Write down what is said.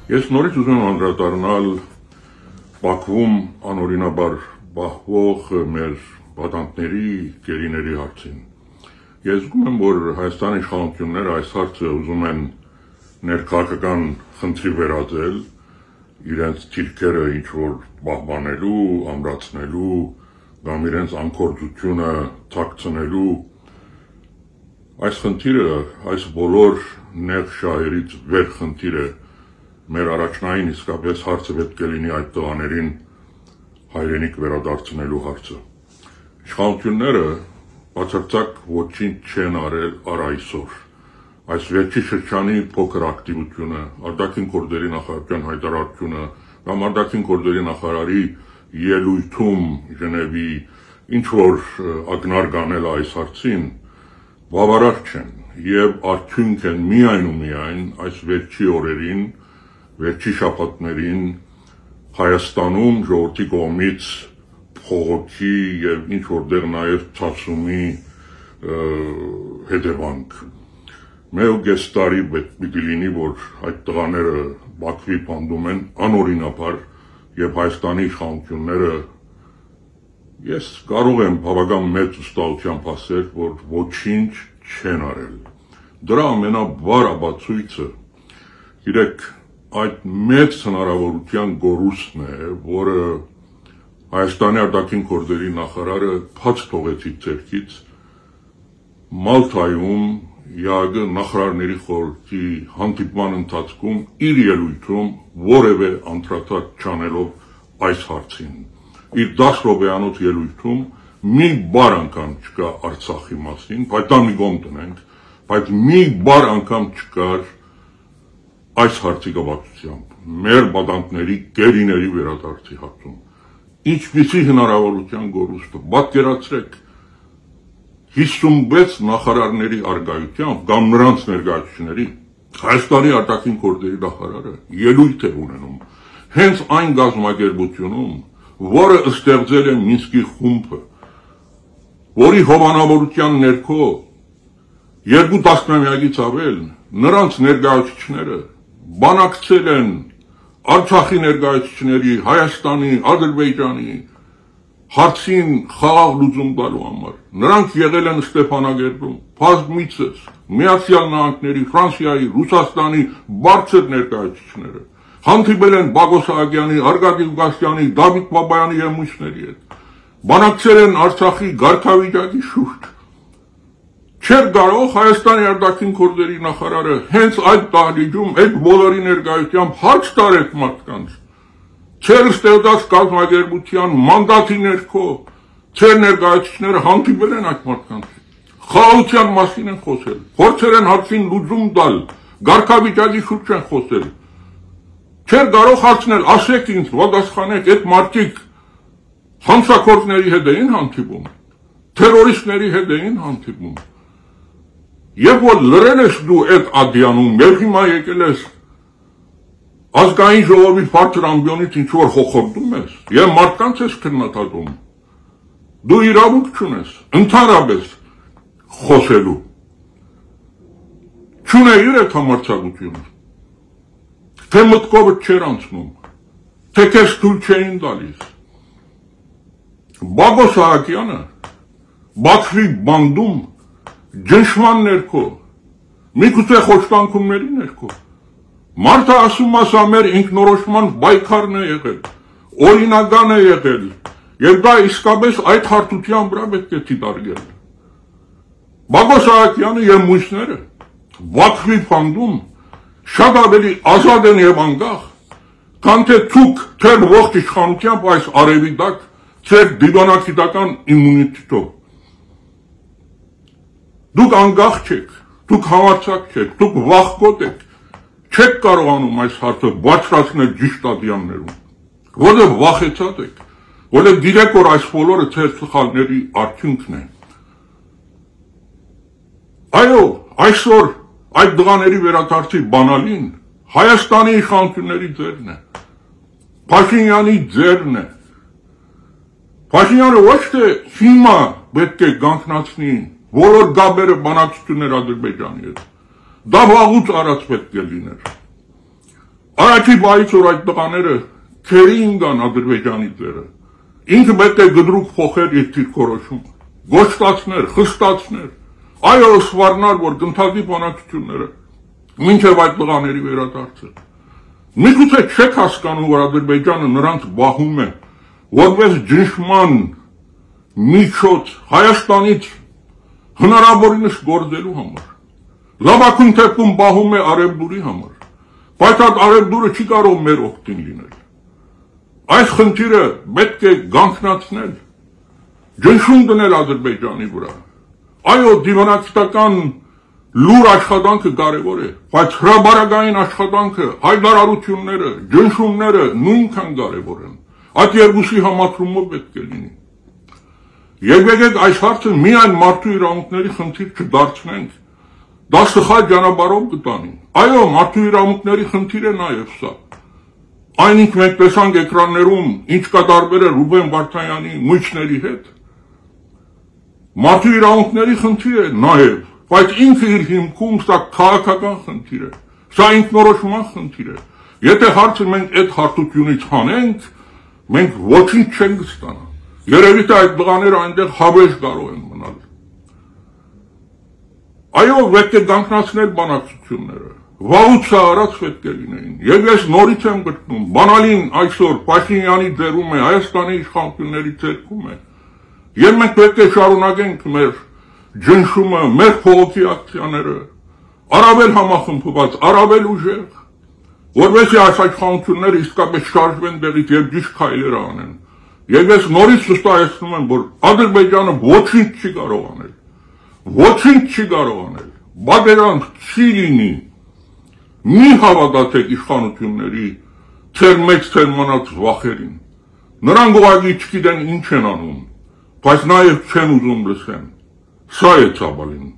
Ես նորից ուզում եմ անդրադառնալ Բաքվում անօրինաբար բախվող մեր պատանդների, գերիների հարցին։ Ես զգում եմ, որ Հայաստանի իշխանությունները այս հարցը ուզում են ներքաղաքական խնդրի վերածել, իրենց թիրքերը ինչ-որ պահպանելու, ամրացնելու, կամ իրենց անկորձությունը թաքցնելու։ Այս խնդիրը, այս բոլոր նեղ շահերից վեր խնդիրը մեր առաջնային իսկապես հարցը պետք է լինի այդ տղաներին հայրենիք վերադարձնելու հարցը։ Իշխանությունները բացարձակ ոչինչ չեն արել առ այսօր։ Այս վերջի շրջանի փոքր ակտիվությունը, արտաքին գործերի նախարարության հայտարարությունը կամ արտաքին գործերի նախարարի ելույթում Ժնևի ինչ-որ ակնարկ անել այս հարցին բավարար չեն եւ արդյունք են միայն ու միայն այս վերջի օրերին, վերջի շաբաթներին Հայաստանում ժողովրդի կողմից փողոքի եւ ինչ որտեղ նաեւ ցածումի հետևանք։ Մեկ տարի պետք է լինի, որ այդ տղաները Բաքվի պանդում են անօրինաբար եւ Հայաստանի իշխանությունները ես կարող եմ բավական մեծ ուստայությամբ ասել, որ ոչինչ չեն արել։ Դրա ամենավառ ապացույցը գիտեք այդ մեծ հնարավորության գորուսն է, որը Հայաստանի արտաքին գործերի նախարարը փաց թողեց իր ձեռքից Մալթայում ԵԱԳ նախարարների խորհրդի հանդիպման ընթացքում իր ելույթում որևէ անդրադարձ չանելով այս հարցին։ Իր 10 րոպեանոց ելույթում մի բառ անգամ չկա Արցախի մասին, բայց դա մի կողմ տնենք, բայց մի բառ անգամ չկար այս հարցի կապակցությամբ, մեր պատանդների գերիների վերադարձի հարցում։ Ինչպիսի հնարավորության գորուստը, պատկերացրեք 56 նախարարների արգայությամբ կամ նրանց ներկայացուցիչների Հայաստանի արտաքին գործերի նախարարը ելույթ է ունենում հենց այն գազམ་ակերպությունում, որը ստեղծել է Մինսկի խումբը, որի հովանավորության ներքո 2 տասնամյակից ավել նրանց ներկայացուցիչները բանակցել են Արցախի ներկայացուցիչների, Հայաստանի, Ադրբեջանի հարցին խաղաղ լուծում տալու համար։ Նրանք եղել են Ստեփանագերտում, Փազմիցս, Միացյալ Նահանգների, Ֆրանսիայի, Ռուսաստանի բարձր ներկայացուցիչները հանդիպել են Բակո Սահակյանի, Արգադի Ղուկասյանի, Դավիթ Բաբայանի եւ մյուսների հետ։ Բանակցել են Արցախի ղարքավիճակի շուրջ։ Չէր կարող Հայաստանի արտաքին գործերի նախարարը հենց այդ դահլիճում այդ բոլորի ներկայությամբ հարց տարեց մարդկանց։ Չէր ստեղծած կազմակերպության մանդատի ներքո, չէր ներկայացուցիչները հանդիպել են այդ մարդկանց։ Խաղաղության մասին են խոսել, փորձել են հարցին լուծում տալ, ղարքավիճակի շուրջ են խոսել։ Չէր կարող հարցնել, ասեք ինձ, պատասխանեք, այդ մարդիկ հանցագործների հետ էին հանդիպում, թերորիստների հետ էին հանդիպում։ Եվ որ լրել ես դու այդ ադյանում, եւ հիմա եկել ես ազգային ժողովի բարձր ամբիոնից ինչ որ խոխորդում ես, եւ մարդկանց ես քննադատում։ Դու իրավունք չունես, ընդհանրապես խոսելու։ Չունեիր այդ համարձակությունը։ Թե մտքովդ չէր անցնում, թե քեզ թույլ չէին տալիս։ Բակո Սահակյանը Բաքվի բանդում ջնշման ներքո, միգուցե խոշտանգումների ներքո, մարդը ասում ասա մեր ինքնորոշման պայքարն է եղել, օրինական է եղել, եւ դա իսկապես այդ հարթության վրա պետք է դիտարկել։ Բակո Սահակյանը եւ մյուսները Բաքվի բանդում շատ ավելի ազատ են եւ անկախ, քան թե ցուկ թեր ողջ իշխանությամբ այս արևի տակ ձեր դիվանագիտական իմունիտետով։ Դուք անկախ չեք, դուք համարձակ չեք, դուք վախկոտ եք, չեք կարողանում այս հարցը բարձրացնել ճիշտ ադյաններում, որովհետև վախեցած եք, որովհետև գիտեք, որ այս բոլորը ձեր սխալների արդյունքն է։ Այո, այսօր այդ դղաների վերադարձի բանալին Հայաստանի իշխանությունների ձեռն է, Փաշինյանի ձեռն է։ Փաշինյանը ոչ թե հիմա պետք է կանգնացնի բոլոր գաբերը բանակցություններ Ադրբեջանի հետ, դա վաղուց արած պետք է լիներ։ Առաջի բայից որ այդ տղաները քերի ինգան Ադրբեջանի ձերը, ինքը պետք է գդրուկ փոխեր իր դիրքորոշում, գոչտացներ, խստացներ, այո սվառնար, որ գնթակի բանակցությունները, մինչև այդ տղաների վերադարձը։ Միգուցե չեք հասկանում, որ Ադրբեջանը նրանց բահում է, որպես ճնշման միջոց Հայաստանից հնարավորինս գործելու համար։ Լավագույն դեպքում բահում է Արևմուտքի համար, բայց այդ Արևմուտքը չի կարող մեր օգտին լինել։ Այս խնդիրը պետք է գանքնացնել, ճնշում դնել Ադրբեջանի վրա։ Այո, դիվանագիտական լուր աշխատանքը կարևոր է, բայց հրաբարակային աշխատանքը, հայտարարությունները, ճնշումները նույնքան կարևոր են։ Այդ երկուսի համադրումը պետք է լինի։ Եվ եկեք այս հարցը միայն մարդու իրավունքների խնդիր չդարձնենք, դա սխալ ճանապարհով կտանի։ Այո, մարդու իրավունքների խնդիր է նաև սա։ Այնինչ մենք տեսանք էկրաններում, ինչ կատարվել է Ռուբեն Վարդանյանի մույսների հետ։ Մարդու իրավունքների խնդիր է նաև, բայց ինքը իր հիմքում սա քաղաքական խնդիր է, սա ինքնորոշման խնդիր է։ Եթե հարցը մենք այդ հարթությունից հանենք, մենք ոչինչ չենք ստանա։ Երևի թե այդ տղաները այնտեղ հավերժ կարող են մնալ։ Այո, պետք է գանքնացնել բանակցությունները, վաղուց արած պետք է լինեին։ Եվ ես նորից եմ գտնում, բանալին այսօր Փաշինյանի ձեռում է, Հայաստանի իշխանությունների ձեռքում է։ Եվ մենք պետք է շարունակենք մեր ճնշումը, մեր փողոքի ակցիաները, առավել համախմբված, առավել ուժեղ, որովհետեւ այս իշխանությունները իսկապես շարժվեն դեղից եւ ճիշտ քայլեր անեն։ Եվ ես նորից վստահեցնում եմ, որ Ադրբեջանը ոչինչ չի կարող անել։ Ոչինչ չի կարող անել։ Բادرանք չի լինի։ Մի հավատացեք իշխանությունների թեր մեծ թեր մնաց վախերին։ Նրանք ուղղակի չգիտեն ինչ են անում, բայց նաև չեն ուզում լսեն։ Սա է ցավալին։